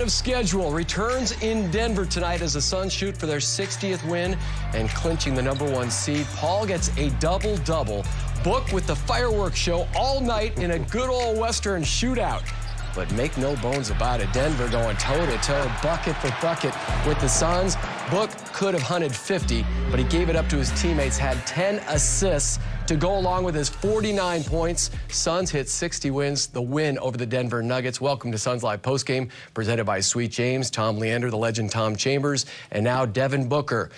Of schedule returns in Denver tonight as the Suns shoot for their 60th win and clinching the #1 seed. Paul gets a double-double. Book with the fireworks show all night in a good old Western shootout. But make no bones about it, Denver going toe-to-toe, bucket for bucket with the Suns. Book could have hunted 50, but he gave it up to his teammates, had 10 assists to go along with his 49 points. Suns hit 60 wins, the win over the Denver Nuggets. Welcome to Suns Live Postgame, presented by Sweet James, Tom Leander, the legend Tom Chambers, and now Devin Booker.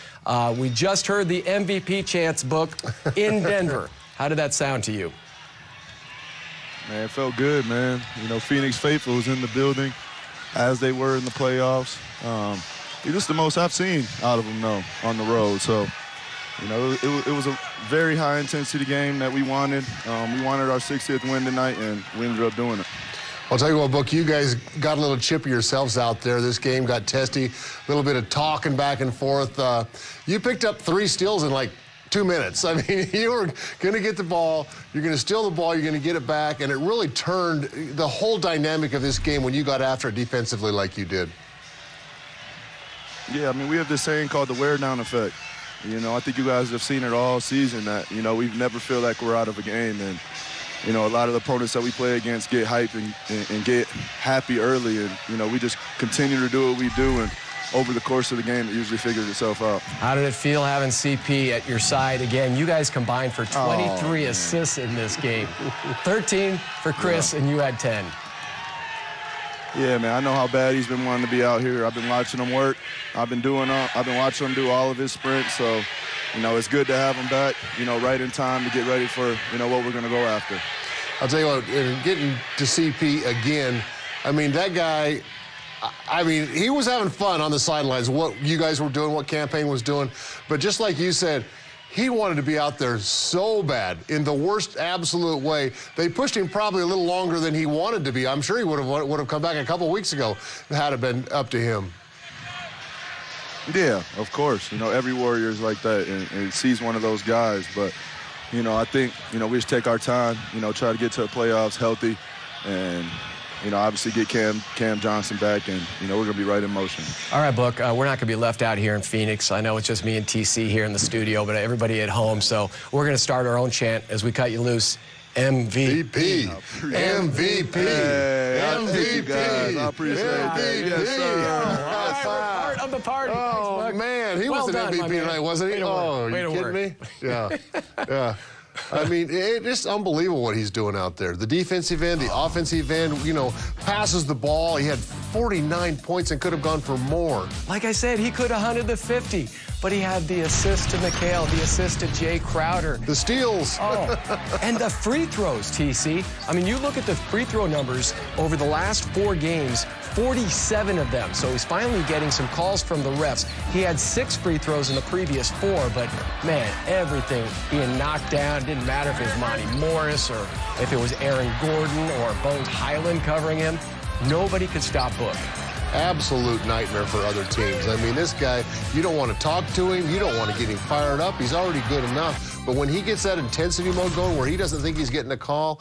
We just heard the MVP chants, Book, in Denver. How did that sound to you? Man, it felt good, man. You know, Phoenix Faithful was in the building, as they were in the playoffs. It was the most I've seen out of them, though, on the road. So, you know, it was a very high-intensity game that we wanted. We wanted our 60th win tonight, and we ended up doing it. I'll tell you what, Book, you guys got a little chippy yourselves out there. This game got testy, a little bit of talking back and forth. You picked up 3 steals in like 2 minutes. I mean, you were going to get the ball, you're going to steal the ball, you're going to get it back, and it really turned the whole dynamic of this game when you got after it defensively like you did. Yeah, I mean, we have this saying called the wear-down effect. You know, I think you guys have seen it all season that, you know, we never feel like we're out of a game. And, you know, a lot of the opponents that we play against get hyped and get happy early. And, you know, we just continue to do what we do. And over the course of the game, it usually figures itself out. How did it feel having CP at your side again? You guys combined for 23 assists in this game. 13 for Chris, and you had 10. Yeah, man, I know how bad he's been wanting to be out here. I've been watching him work. I've been watching him do all of his sprints. So, you know, it's good to have him back, you know, right in time to get ready for, you know, what we're going to go after. I'll tell you what, getting to CP again, I mean, that guy, I mean, he was having fun on the sidelines, what you guys were doing, what campaign was doing. But just like you said, he wanted to be out there so bad in the worst absolute way. They pushed him probably a little longer than he wanted to be. I'm sure he would have come back a couple weeks ago had it been up to him. Yeah, of course. You know, every Warrior is like that, and sees one of those guys. But, you know, I think, you know, we just take our time, you know, try to get to the playoffs healthy, and, you know, obviously get Cam Johnson back, and, you know, we're going to be right in motion. All right, Book, we're not going to be left out here in Phoenix. I know it's just me and TC here in the studio, but everybody at home. So we're going to start our own chant as we cut you loose. MVP. MVP. Hey, MVP. Guys. I appreciate that. Yes, sir. Part of the party. Oh, thanks, man. He was an MVP tonight, wasn't he? Oh, you kidding me? Yeah. Yeah. I mean, it's unbelievable what he's doing out there. The defensive end, the offensive end, you know, passes the ball. He had 49 points and could have gone for more. Like I said, he could have hunted the 50, but he had the assist to McHale, the assist to Jay Crowder. The steals. Oh, and the free throws, TC. I mean, you look at the free throw numbers over the last 4 games, 47 of them. So he's finally getting some calls from the refs. He had 6 free throws in the previous 4, but, man, everything being knocked down. It didn't matter if it was Monty Morris or if it was Aaron Gordon or Bones Highland covering him. Nobody could stop Book. Absolute nightmare for other teams. I mean, this guy, you don't want to talk to him. You don't want to get him fired up. He's already good enough. But when he gets that intensity mode going where he doesn't think he's getting a call,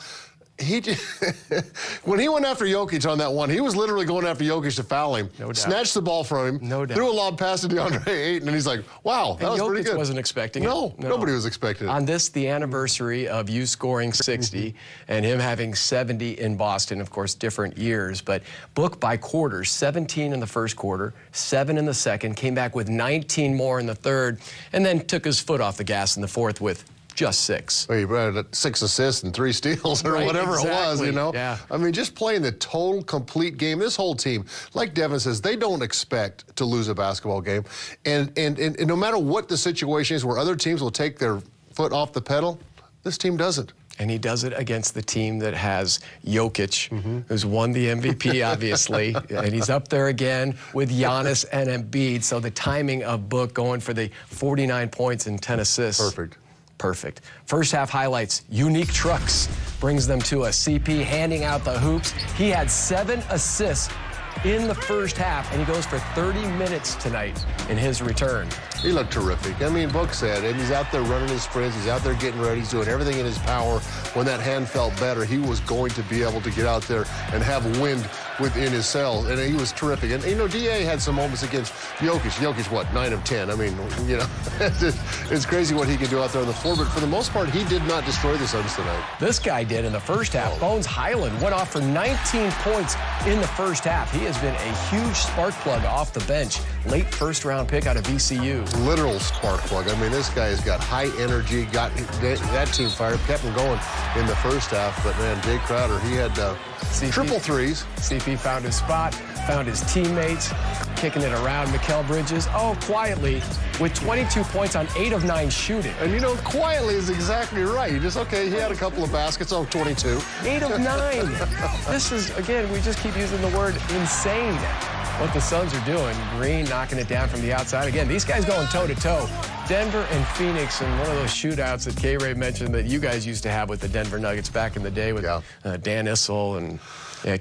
when he went after Jokic on that one, he was literally going after Jokic to foul him. No doubt. Snatched the ball from him. No doubt. Threw a lob pass to DeAndre Ayton, and he's like, wow, that was pretty good. Jokic wasn't expecting it. No, nobody was expecting it. On this, the anniversary of you scoring 60 and him having 70 in Boston, of course, different years, but Book by quarters, 17 in the first quarter, 7 in the second, came back with 19 more in the third, and then took his foot off the gas in the fourth with just 6. Well, he had 6 assists and 3 steals or whatever it was, you know? Yeah. I mean, just playing the total, complete game. This whole team, like Devin says, they don't expect to lose a basketball game. And no matter what the situation is where other teams will take their foot off the pedal, this team doesn't. And he does it against the team that has Jokic, who's won the MVP, obviously. And he's up there again with Giannis and Embiid. So the timing of Book going for the 49 points and 10 assists. Perfect. First half highlights, unique trucks brings them to a CP handing out the hoops. He had 7 assists in the first half, and he goes for 30 minutes tonight in his return. He looked terrific. I mean, Book said, and he's out there running his sprints. He's out there getting ready. He's doing everything in his power. When that hand felt better, he was going to be able to get out there and have wind within his cells, and he was terrific. And, you know, D.A. had some moments against Jokic. Jokic, what, 9 of 10? I mean, you know, it's crazy what he can do out there on the floor, but for the most part, he did not destroy the Suns tonight. This guy did in the first half. Bones Highland went off for 19 points in the first half. He has been a huge spark plug off the bench. Late first-round pick out of VCU. Literal spark plug. I mean, this guy has got high energy, got that team fired, kept him going in the first half. But, man, Jay Crowder, he had triple threes. CP found his spot, found his teammates, kicking it around. Mikal Bridges, quietly, with 22 points on 8 of 9 shooting. And, you know, quietly is exactly right. You just, okay, he had a couple of baskets, 22. 8 of 9. This is, again, we just keep using the word insane. What the Suns are doing. Green knocking it down from the outside. Again, these guys going toe-to-toe. Denver and Phoenix in one of those shootouts that K-Ray mentioned that you guys used to have with the Denver Nuggets back in the day with Dan Issel and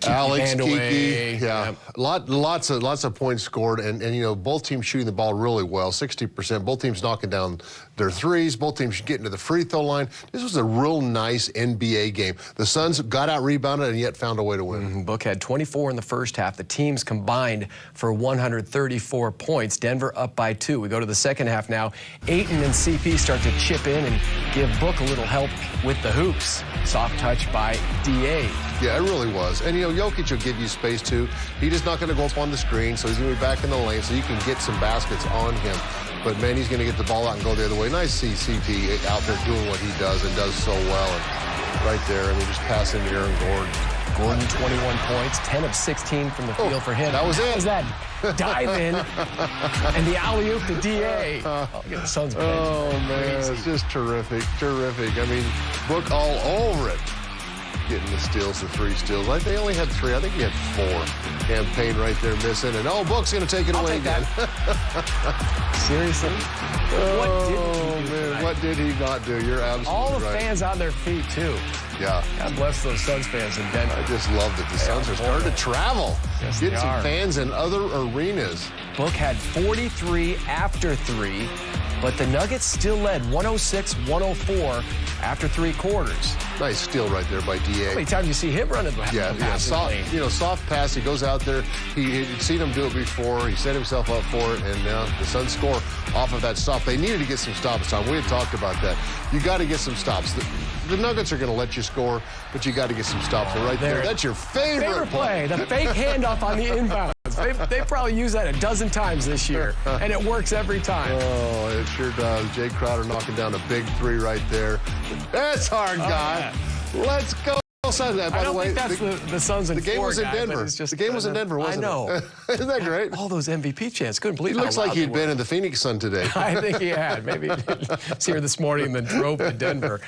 Alex, Kiki. Yeah. Lots of points scored, and you know, both teams shooting the ball really well, 60%. Both teams knocking down their threes. Both teams getting to the free throw line. This was a real nice NBA game. The Suns got out rebounded and yet found a way to win. Book had 24 in the first half. The teams combined for 134 points. Denver up by 2. We go to the second half now. Ayton and CP start to chip in and give Book a little help with the hoops. Soft touch by DA. Yeah, it really was. And, you know, Jokic will give you space, too. He's just not going to go up on the screen, so he's going to be back in the lane so you can get some baskets on him. But, man, he's going to get the ball out and go the other way. Nice to see CP out there doing what he does and does so well. And right there, I mean, just passing to Aaron Gordon. Gordon, 21 points, 10 of 16 from the field for him. That was it. That dive in and the alley-oop to DA. Get the Suns bench. Oh, man, it's just terrific, terrific. I mean, Book all over it. Getting the steals, the 3 steals. They only had 3. I think he had 4. Campaign right there missing. And, Book's going to take it away again. Seriously? What did he not do? You're absolutely right. All the fans on their feet, too. Yeah. God bless those Suns fans in Denver. I just love that the Suns are starting to travel. Yes, get some fans in other arenas. Book had 43 after 3, but the Nuggets still led 106-104 after 3 quarters. Nice steal right there by DA. How many times do you see him running the soft pass. He goes out there. He'd seen him do it before. He set himself up for it, and now the Suns score off of that stop. They needed to get some stops, Tom. We had talked about that. You got to get some stops. The Nuggets are going to let you score, but you got to get some stops. So right there, that's your favorite play. The fake handoff on the inbounds. They probably used that a dozen times this year, and it works every time. Oh, it sure does. Jay Crowder knocking down a big 3 right there. That's our guy. Let's go. By the way, that's the Suns and the game was in Denver. The game was in Denver, wasn't it? I know. Isn't that great? All those MVP chants. Couldn't believe it. Looks like he'd been in the Phoenix Sun today. I think he had. Maybe he was here this morning and then drove to Denver.